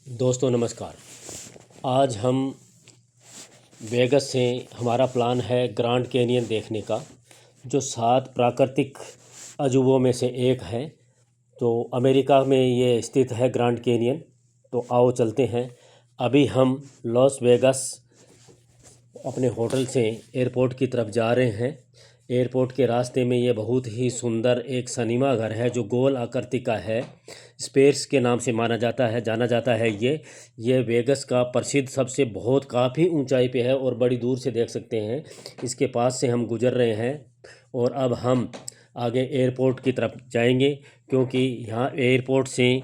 दोस्तों नमस्कार। आज हम वेगस से हमारा प्लान है ग्रैंड कैनियन देखने का, जो 7 प्राकृतिक अजूबों में से एक है। तो अमेरिका में ये स्थित है ग्रैंड कैनियन। तो आओ चलते हैं। अभी हम लॉस वेगस अपने होटल से एयरपोर्ट की तरफ जा रहे हैं। एयरपोर्ट के रास्ते में ये बहुत ही सुंदर एक सिनेमा घर है जो गोल आकृति का है। स्पेयर्स के नाम से जाना जाता है। ये वेगस का प्रसिद्ध सबसे बहुत काफ़ी ऊंचाई पे है और बड़ी दूर से देख सकते हैं। इसके पास से हम गुजर रहे हैं और अब हम आगे एयरपोर्ट की तरफ जाएंगे, क्योंकि यहाँ एयरपोर्ट से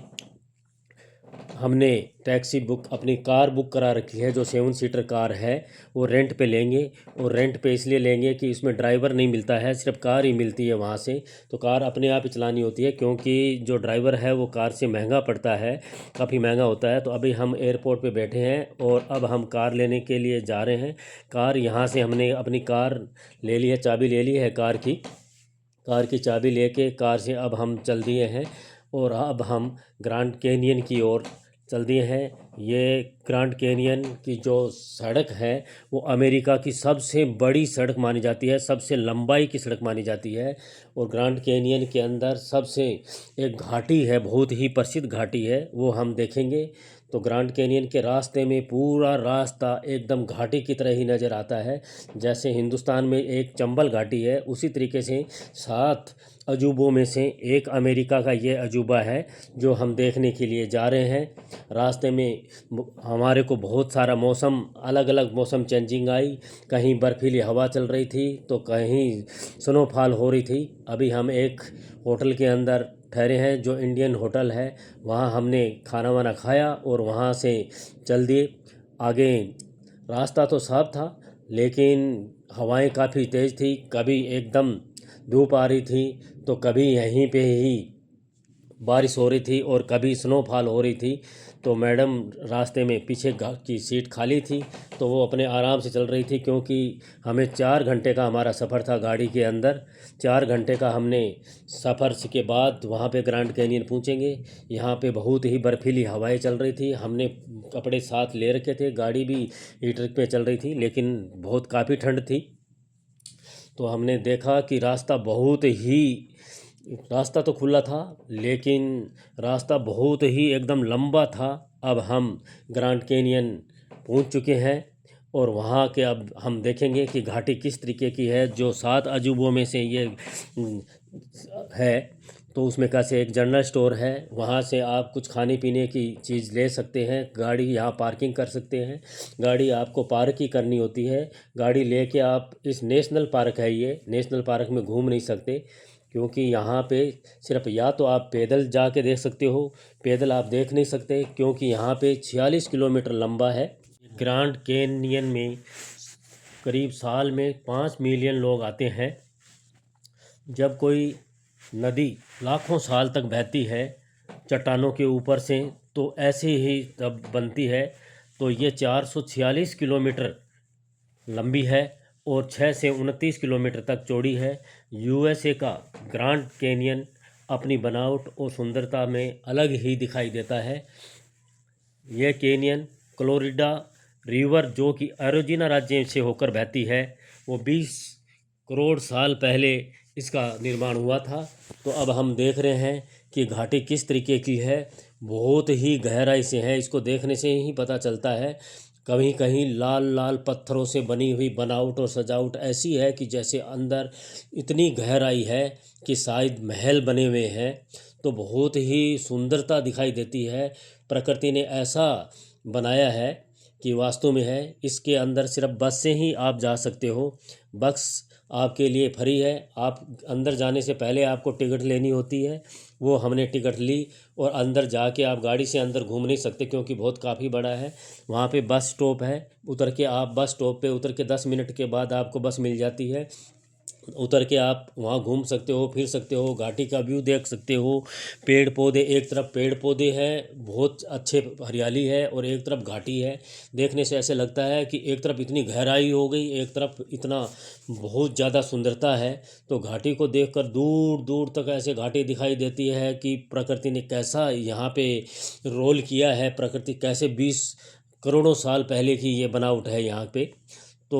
हमने अपनी कार बुक करा रखी है, जो 7 सीटर कार है। वो रेंट पे लेंगे, और रेंट पे इसलिए लेंगे कि इसमें ड्राइवर नहीं मिलता है, सिर्फ कार ही मिलती है वहाँ से। तो कार अपने आप ही चलानी होती है, क्योंकि जो ड्राइवर है वो कार से महंगा पड़ता है, काफ़ी महंगा होता है। तो अभी हम एयरपोर्ट पे बैठे हैं और अब हम कार लेने के लिए जा रहे हैं। कार यहाँ से हमने अपनी कार ले ली है, चाबी ले ली है कार की चाबी लेके कार से अब हम चल दिए हैं और अब हम ग्रैंड कैनियन की ओर चल दिए हैं। ये ग्रैंड कैनियन की जो सड़क है वो अमेरिका की सबसे बड़ी सड़क मानी जाती है, सबसे लंबाई की सड़क मानी जाती है। और ग्रैंड कैनियन के अंदर सबसे एक घाटी है, बहुत ही प्रसिद्ध घाटी है, वो हम देखेंगे। तो ग्रैंड कैनियन के रास्ते में पूरा रास्ता एकदम घाटी की तरह ही नज़र आता है। जैसे हिंदुस्तान में एक चंबल घाटी है, उसी तरीके से 7 अजूबों में से एक अमेरिका का ये अजूबा है जो हम देखने के लिए जा रहे हैं। रास्ते में हमारे को बहुत सारा मौसम, अलग अलग मौसम चेंजिंग आई। कहीं बर्फीली हवा चल रही थी तो कहीं स्नोफॉल हो रही थी। अभी हम एक होटल के अंदर ठहरे हैं जो इंडियन होटल है। वहाँ हमने खाना वाना खाया और वहाँ से चल दिए आगे। रास्ता तो साफ था, लेकिन हवाएं काफ़ी तेज़ थी। कभी एकदम धूप आ रही थी तो कभी यहीं पे ही बारिश हो रही थी और कभी स्नोफॉल हो रही थी। तो मैडम रास्ते में पीछे की सीट खाली थी, तो वो अपने आराम से चल रही थी, क्योंकि हमें 4 घंटे का हमारा सफ़र था गाड़ी के अंदर। 4 घंटे का हमने सफ़र के बाद वहाँ पे ग्रैंड कैनियन पहुँचेंगे। यहाँ पे बहुत ही बर्फीली हवाएं चल रही थी। हमने कपड़े साथ ले रखे थे, गाड़ी भी हीटर पे चल रही थी, लेकिन बहुत काफ़ी ठंड थी। तो हमने देखा कि रास्ता तो खुला था, लेकिन रास्ता बहुत ही एकदम लंबा था। अब हम ग्रैंड कैनियन पहुंच चुके हैं और वहाँ के अब हम देखेंगे कि घाटी किस तरीके की है। जो 7 अजूबों में से ये है। तो उसमें कैसे एक जनरल स्टोर है, वहाँ से आप कुछ खाने पीने की चीज़ ले सकते हैं। गाड़ी यहाँ पार्किंग कर सकते हैं। गाड़ी आपको पार्क ही करनी होती है। गाड़ी लेके आप इस नेशनल पार्क है, ये नेशनल पार्क में घूम नहीं सकते, क्योंकि यहाँ पे सिर्फ या तो आप पैदल जाके देख सकते हो, पैदल आप देख नहीं सकते, क्योंकि यहाँ पे 46 किलोमीटर लंबा है। ग्रैंड कैनियन में करीब साल में 5 मिलियन लोग आते हैं। जब कोई नदी लाखों साल तक बहती है चट्टानों के ऊपर से, तो ऐसे ही तब बनती है। तो ये 446 किलोमीटर लंबी है और 6 से 29 किलोमीटर तक चौड़ी है। यूएसए का ग्रैंड कैनियन अपनी बनावट और सुंदरता में अलग ही दिखाई देता है। यह कैनियन क्लोरिडा रिवर, जो कि एरिज़ोना राज्य से होकर बहती है, वो 20 करोड़ साल पहले इसका निर्माण हुआ था। तो अब हम देख रहे हैं कि घाटी किस तरीके की है, बहुत ही गहराई से है। इसको देखने से ही पता चलता है। कहीं कहीं लाल लाल पत्थरों से बनी हुई बनावट और सजावट ऐसी है कि जैसे अंदर इतनी गहराई है कि शायद महल बने हुए हैं। तो बहुत ही सुंदरता दिखाई देती है। प्रकृति ने ऐसा बनाया है कि वास्तव में है। इसके अंदर सिर्फ बस से ही आप जा सकते हो। बस आपके लिए फ्री है। आप अंदर जाने से पहले आपको टिकट लेनी होती है, वो हमने टिकट ली। और अंदर जाके आप गाड़ी से अंदर घूम नहीं सकते, क्योंकि बहुत काफ़ी बड़ा है। वहाँ पे बस स्टॉप है, उतर के आप बस स्टॉप पे उतर के 10 मिनट के बाद आपको बस मिल जाती है। उतर के आप वहाँ घूम सकते हो, फिर सकते हो, घाटी का व्यू देख सकते हो। पेड़ पौधे, एक तरफ पेड़ पौधे हैं, बहुत अच्छे हरियाली है, और एक तरफ घाटी है। देखने से ऐसे लगता है कि एक तरफ इतनी गहराई हो गई, एक तरफ इतना बहुत ज़्यादा सुंदरता है। तो घाटी को देखकर दूर दूर तक ऐसे घाटी दिखाई देती है कि प्रकृति ने कैसा यहाँ पे रोल किया है, प्रकृति कैसे 20 करोड़ों साल पहले की ये बनावट है यहाँ पे। तो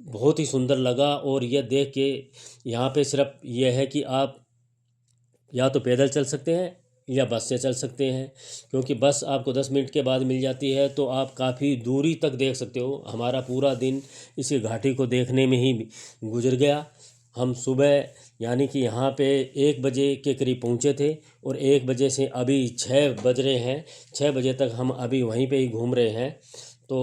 बहुत ही सुंदर लगा। और यह देख के यहाँ पे सिर्फ यह है कि आप या तो पैदल चल सकते हैं या बस से चल सकते हैं, क्योंकि बस आपको 10 मिनट के बाद मिल जाती है, तो आप काफ़ी दूरी तक देख सकते हो। हमारा पूरा दिन इसी घाटी को देखने में ही गुजर गया। हम सुबह यानी कि यहाँ पे 1 बजे के करीब पहुँचे थे, और 1 बजे से अभी 6 बज रहे हैं। 6 बजे तक हम अभी वहीं पे ही घूम रहे हैं। तो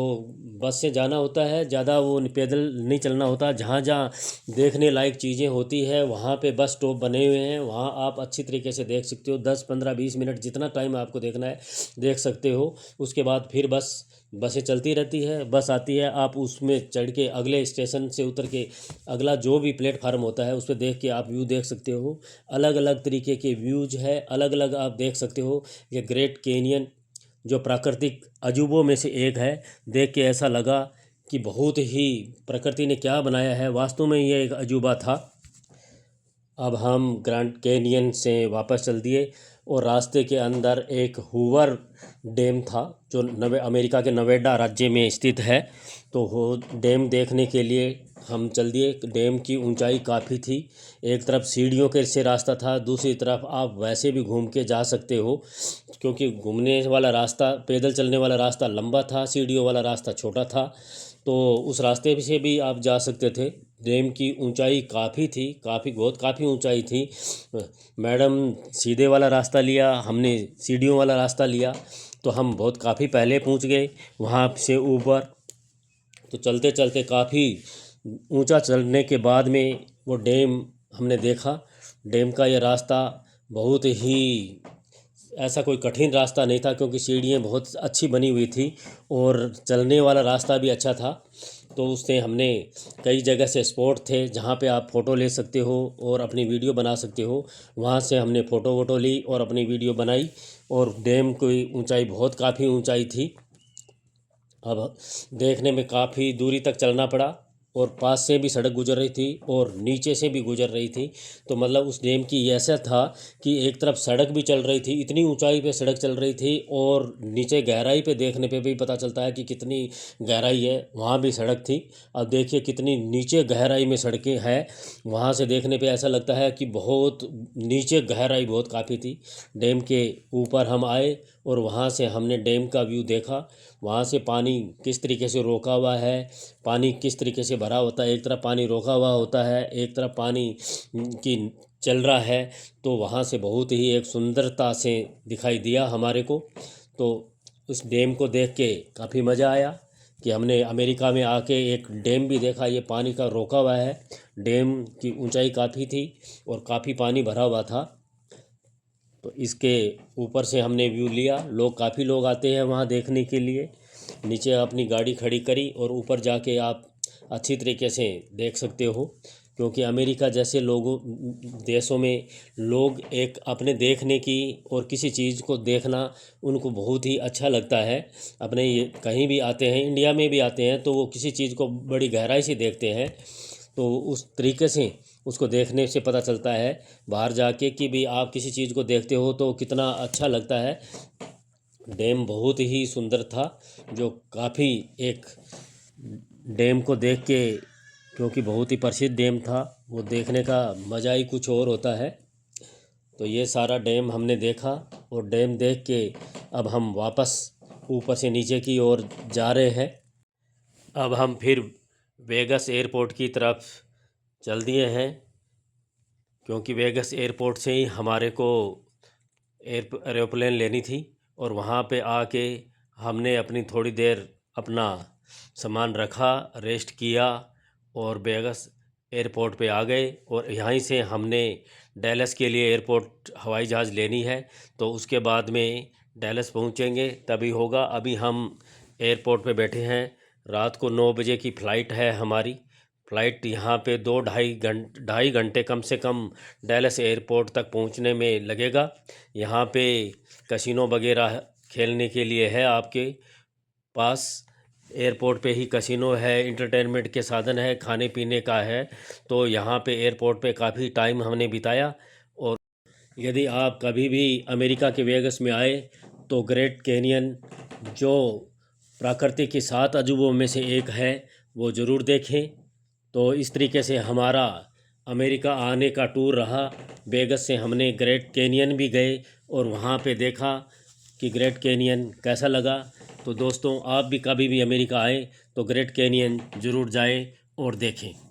बस से जाना होता है, ज़्यादा वो पैदल नहीं चलना होता। जहाँ जहाँ देखने लायक चीज़ें होती है वहाँ पे बस स्टॉप बने हुए हैं, वहाँ आप अच्छी तरीके से देख सकते हो। 10 15 20 मिनट जितना टाइम आपको देखना है देख सकते हो। उसके बाद फिर बसें चलती रहती है, बस आती है, आप उसमें चढ़ के अगले स्टेशन से उतर के अगला जो भी प्लेटफार्म होता है उस पर देख के आप व्यू देख सकते हो। अलग अलग तरीके के व्यूज है, अलग अलग आप देख सकते हो। ये ग्रेट कैनियन जो प्राकृतिक अजूबों में से एक है, देख के ऐसा लगा कि बहुत ही प्रकृति ने क्या बनाया है, वास्तव में ये एक अजूबा था। अब हम ग्रैंड कैनियन से वापस चल दिए, और रास्ते के अंदर एक हूवर डैम था जो अमेरिका के नवेडा राज्य में स्थित है। तो वो डैम देखने के लिए हम चल दिए। डैम की ऊंचाई काफ़ी थी, एक तरफ सीढ़ियों के से रास्ता था, दूसरी तरफ आप वैसे भी घूम के जा सकते हो, क्योंकि घूमने वाला रास्ता, पैदल चलने वाला रास्ता लंबा था, सीढ़ियों वाला रास्ता छोटा था। तो उस रास्ते से भी आप जा सकते थे। डैम की ऊंचाई काफ़ी थी, काफ़ी ऊंचाई थी। मैडम सीधे वाला रास्ता लिया, हमने सीढ़ियों वाला रास्ता लिया, तो हम बहुत काफ़ी पहले पहुंच गए वहाँ से ऊपर। तो चलते चलते काफ़ी ऊंचा चढ़ने के बाद में वो डैम हमने देखा। डैम का ये रास्ता बहुत ही ऐसा कोई कठिन रास्ता नहीं था, क्योंकि सीढ़ियाँ बहुत अच्छी बनी हुई थी और चलने वाला रास्ता भी अच्छा था। तो उससे हमने कई जगह से स्पॉट थे जहाँ पे आप फ़ोटो ले सकते हो और अपनी वीडियो बना सकते हो। वहाँ से हमने फ़ोटो वोटो ली और अपनी वीडियो बनाई। और डैम की ऊंचाई बहुत काफ़ी ऊंचाई थी। अब देखने में काफ़ी दूरी तक चलना पड़ा, और पास से भी सड़क गुजर रही थी और नीचे से भी गुजर रही थी। तो मतलब उस डैम की ऐसा था कि एक तरफ सड़क भी चल रही थी, इतनी ऊंचाई पे सड़क चल रही थी, और नीचे गहराई पे देखने पे भी पता चलता है कि कितनी गहराई है, वहाँ भी सड़क थी। अब देखिए कितनी नीचे गहराई में सड़कें हैं, वहाँ से देखने पे ऐसा लगता है कि बहुत नीचे गहराई बहुत काफ़ी थी। डैम के ऊपर हम आए और वहाँ से हमने डैम का व्यू देखा। वहाँ से पानी किस तरीके से रोका हुआ है, पानी किस तरीके से भरा होता है, एक तरफ पानी रोका हुआ होता है, एक तरफ पानी की चल रहा है। तो वहाँ से बहुत ही एक सुंदरता से दिखाई दिया हमारे को। तो उस डैम को देख के काफ़ी मज़ा आया कि हमने अमेरिका में आके एक डैम भी देखा। ये पानी का रोका हुआ है, डैम की ऊंचाई काफ़ी थी और काफ़ी पानी भरा हुआ था। तो इसके ऊपर से हमने व्यू लिया। काफ़ी लोग आते हैं वहाँ देखने के लिए। नीचे अपनी गाड़ी खड़ी करी और ऊपर जाके आप अच्छी तरीके से देख सकते हो, क्योंकि अमेरिका जैसे लोगों देशों में लोग एक अपने देखने की और किसी चीज़ को देखना उनको बहुत ही अच्छा लगता है। अपने ये कहीं भी आते हैं, इंडिया में भी आते हैं, तो वो किसी चीज़ को बड़ी गहराई से देखते हैं। तो उस तरीके से उसको देखने से पता चलता है बाहर जाके कि भी आप किसी चीज़ को देखते हो तो कितना अच्छा लगता है। डैम बहुत ही सुंदर था, जो काफ़ी एक डैम को देख के, क्योंकि बहुत ही प्रसिद्ध डैम था, वो देखने का मज़ा ही कुछ और होता है। तो ये सारा डैम हमने देखा, और डैम देख के अब हम वापस ऊपर से नीचे की ओर जा रहे हैं। अब हम फिर वेगस एयरपोर्ट की तरफ चल दिए हैं, क्योंकि वेगस एयरपोर्ट से ही हमारे को एरोप्लेन लेनी थी। और वहाँ पे आके हमने अपनी थोड़ी देर अपना सामान रखा, रेस्ट किया, और वेगस एयरपोर्ट पे आ गए। और यहीं से हमने डैलस के लिए एयरपोर्ट हवाई जहाज़ लेनी है, तो उसके बाद में डैलस पहुँचेंगे तभी होगा। अभी हम एयरपोर्ट पे बैठे हैं, रात को 9 बजे की फ़्लाइट है हमारी। फ़्लाइट यहाँ पे 2-2.5 घंटे कम से कम डैलस एयरपोर्ट तक पहुँचने में लगेगा। यहाँ पे कसिनो वगैरह खेलने के लिए है आपके पास। एयरपोर्ट पे ही कसिनो है, इंटरटेनमेंट के साधन है, खाने पीने का है। तो यहाँ पे एयरपोर्ट पे काफ़ी टाइम हमने बिताया। और यदि आप कभी भी अमेरिका के वेगस में आए तो ग्रेट कैनियन जो प्रकृति की 7 अजूबों में से एक है वो ज़रूर देखें। तो इस तरीके से हमारा अमेरिका आने का टूर रहा। वेगस से हमने ग्रेट कैनियन भी गए और वहाँ पे देखा कि ग्रेट कैनियन कैसा लगा। तो दोस्तों, आप भी कभी भी अमेरिका आए तो ग्रेट कैनियन ज़रूर जाएं और देखें।